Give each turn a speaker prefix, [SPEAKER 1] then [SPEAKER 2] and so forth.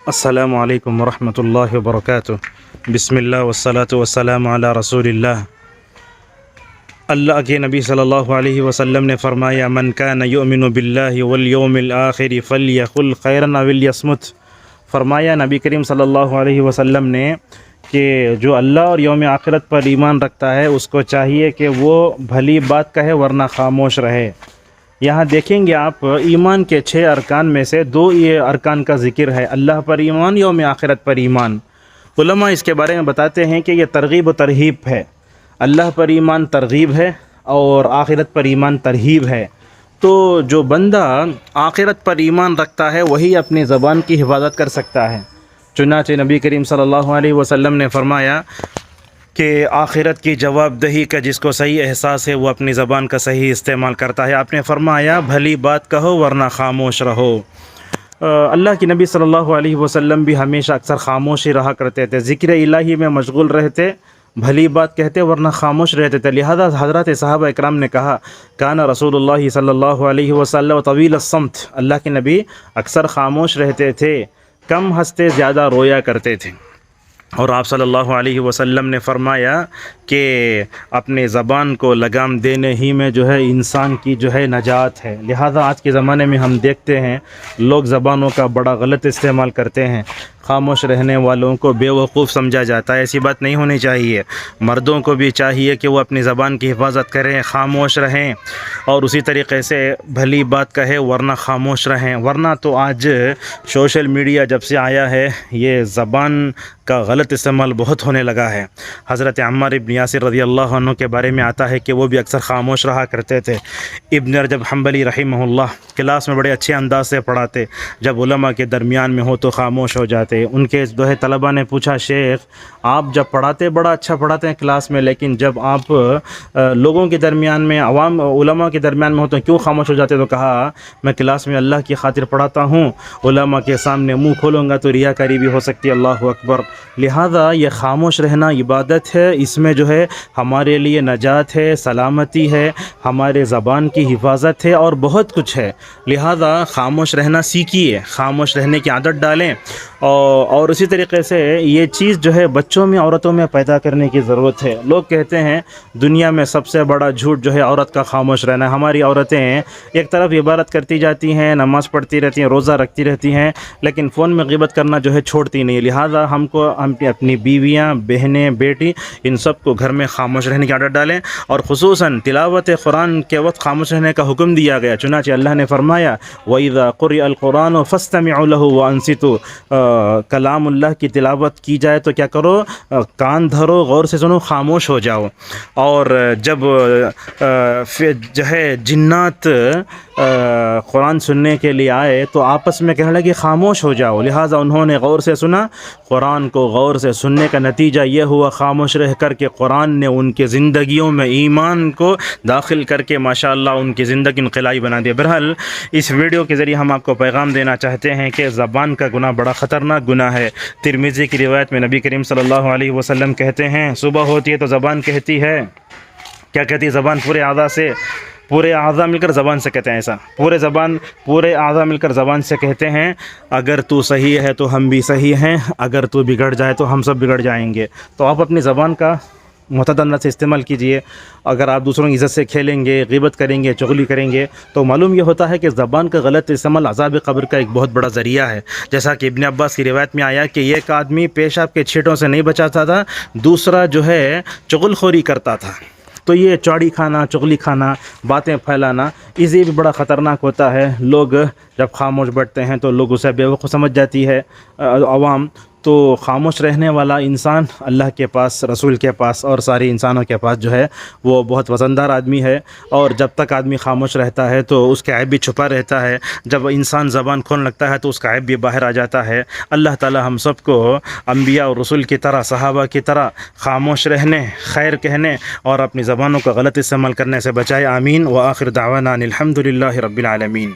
[SPEAKER 1] السلام علیکم ورحمۃ اللہ وبرکاتہ۔ بسم اللہ والصلاة والسلام علی رسول اللہ۔ اللہ کے نبی صلی اللہ علیہ وسلم نے فرمایا، من کان یؤمن باللہ والیوم الآخر فلیقل خیرا او لیصمت۔ فرمایا نبی کریم صلی اللہ علیہ وسلم نے کہ جو اللہ اور یوم آخرت پر ایمان رکھتا ہے اس کو چاہیے کہ وہ بھلی بات کہے ورنہ خاموش رہے۔ یہاں دیکھیں گے آپ، ایمان کے 6 ارکان میں سے 2 یہ ارکان کا ذکر ہے، اللہ پر ایمان، یوم آخرت پر ایمان۔ علماء اس کے بارے میں بتاتے ہیں کہ یہ ترغیب و ترہیب ہے۔ اللہ پر ایمان ترغیب ہے اور آخرت پر ایمان ترہیب ہے۔ تو جو بندہ آخرت پر ایمان رکھتا ہے وہی اپنی زبان کی حفاظت کر سکتا ہے۔ چنانچہ نبی کریم صلی اللہ علیہ وسلم نے فرمایا کہ آخرت کی جواب دہی کا جس کو صحیح احساس ہے وہ اپنی زبان کا صحیح استعمال کرتا ہے۔ آپ نے فرمایا بھلی بات کہو ورنہ خاموش رہو۔ اللہ کی نبی صلی اللہ علیہ وسلم بھی ہمیشہ اکثر خاموش ہی رہا کرتے تھے، ذکر الہی میں مشغول رہتے، بھلی بات کہتے ورنہ خاموش رہتے تھے۔ لہذا حضرات صحابہ اکرام نے کہا، کان رسول اللہ صلی اللہ علیہ وسلم طویل الصمت، اللہ کے نبی اکثر خاموش رہتے تھے، کم ہنستے زیادہ رویا کرتے تھے۔ اور آپ صلی اللہ علیہ وسلم نے فرمایا کہ اپنے زبان کو لگام دینے ہی میں جو ہے انسان کی جو ہے نجات ہے۔ لہذا آج کے زمانے میں ہم دیکھتے ہیں لوگ زبانوں کا بڑا غلط استعمال کرتے ہیں، خاموش رہنے والوں کو بے وقوف سمجھا جاتا ہے۔ ایسی بات نہیں ہونی چاہیے۔ مردوں کو بھی چاہیے کہ وہ اپنی زبان کی حفاظت کریں، خاموش رہیں، اور اسی طریقے سے بھلی بات کہے ورنہ خاموش رہیں۔ ورنہ تو آج سوشل میڈیا جب سے آیا ہے یہ زبان کا غلط استعمال بہت ہونے لگا ہے۔ حضرت عمار ابن یاسر رضی اللہ عنہ کے بارے میں آتا ہے کہ وہ بھی اکثر خاموش رہا کرتے تھے۔ ابن رجب حنبلی رحمہ اللہ کلاس میں بڑے اچھے انداز سے پڑھاتے، جب علماء کے درمیان میں ہو تو خاموش ہو جاتے۔ ان کے طلبہ نے پوچھا، شیخ آپ جب پڑھاتے بڑا اچھا پڑھاتے ہیں کلاس میں، لیکن جب آپ لوگوں کے درمیان میں، عوام علماء کے درمیان میں ہو تو کیوں خاموش ہو جاتے؟ تو کہا، میں کلاس میں اللہ کی خاطر پڑھاتا ہوں، علماء کے سامنے منہ کھولوں گا تو ریاکاری بھی ہو سکتی ہے۔ اللہ اکبر۔ لہذا یہ خاموش رہنا عبادت ہے، اس میں جو ہے ہمارے لیے نجات ہے، سلامتی ہے، ہمارے زبان کی حفاظت ہے اور بہت کچھ ہے۔ لہذا خاموش رہنا سیکھیے، خاموش رہنے کی عادت ڈالیں، اور اسی طریقے سے یہ چیز جو ہے بچوں میں، عورتوں میں پیدا کرنے کی ضرورت ہے۔ لوگ کہتے ہیں دنیا میں سب سے بڑا جھوٹ جو ہے عورت کا خاموش رہنا ہے۔ ہماری عورتیں ایک طرف عبادت کرتی جاتی ہیں، نماز پڑھتی رہتی ہیں، روزہ رکھتی رہتی ہیں، لیکن فون میں غیبت کرنا جو ہے چھوڑتی نہیں۔ لہذا ہم اپنی بیویاں، بہنیں، بیٹی، ان سب کو گھر میں خاموش رہنے کی عادت ڈالیں، اور خصوصاً تلاوت قرآن کے وقت خاموش رہنے کا حکم دیا گیا۔ چنانچہ اللہ نے فرمایا، وَإِذَا قُرِئَ الْقُرْآنُ فَاسْتَمِعُوا لَهُ وَأَنصِتُوا، کلام اللہ کی تلاوت کی جائے تو کیا کرو؟ کان دھرو، غور سے سنو، خاموش ہو جاؤ۔ اور جب جو ہے جنات قرآن سننے کے لیے آئے تو آپس میں کہنے لگے خاموش ہو جاؤ۔ لہٰذا انہوں نے غور سے سنا۔ قرآن کو غور سے سننے کا نتیجہ یہ ہوا، خاموش رہ کر کے قرآن نے ان کے زندگیوں میں ایمان کو داخل کر کے ماشاءاللہ ان کی زندگی انقلابی بنا دی۔ بہرحال اس ویڈیو کے ذریعے ہم آپ کو پیغام دینا چاہتے ہیں کہ زبان کا گناہ بڑا خطرناک گناہ ہے۔ ترمذی کی روایت میں نبی کریم صلی اللہ علیہ وسلم کہتے ہیں، صبح ہوتی ہے تو زبان کہتی ہے، کیا کہتی ہے؟ زبان پورے اعضاء مل کر زبان سے کہتے ہیں، ایسا پورے اعضاء مل کر زبان سے کہتے ہیں، اگر تو صحیح ہے تو ہم بھی صحیح ہیں، اگر تو بگڑ جائے تو ہم سب بگڑ جائیں گے۔ تو آپ اپنی زبان کا معتدل انداز سے استعمال کیجئے۔ اگر آپ دوسروں کی عزت سے کھیلیں گے، غیبت کریں گے، چغلی کریں گے، تو معلوم یہ ہوتا ہے کہ زبان کا غلط استعمال عذاب قبر کا ایک بہت بڑا ذریعہ ہے۔ جیسا کہ ابن عباس کی روایت میں آیا کہ ایک آدمی پیشاب کے چھینٹوں سے نہیں بچاتا تھا، دوسرا جو ہے چغل خوری کرتا تھا۔ تو یہ چوڑی کھانا، چغلی کھانا، باتیں پھیلانا، اسے بھی بڑا خطرناک ہوتا ہے۔ لوگ جب خاموش بیٹھتے ہیں تو لوگ اسے بیوقوف سمجھ جاتی ہے عوام۔ تو خاموش رہنے والا انسان اللہ کے پاس، رسول کے پاس اور سارے انسانوں کے پاس جو ہے وہ بہت وزندار آدمی ہے، اور جب تک آدمی خاموش رہتا ہے تو اس کا عیب بھی چھپا رہتا ہے۔ جب انسان زبان کھولنے لگتا ہے تو اس کا عیب بھی باہر آ جاتا ہے۔ اللہ تعالی ہم سب کو انبیاء اور رسول کی طرح، صحابہ کی طرح خاموش رہنے، خیر کہنے اور اپنی زبانوں کا غلط استعمال کرنے سے بچائے۔ آمین۔ وآخر دعوانا الحمد للہ رب العالمین۔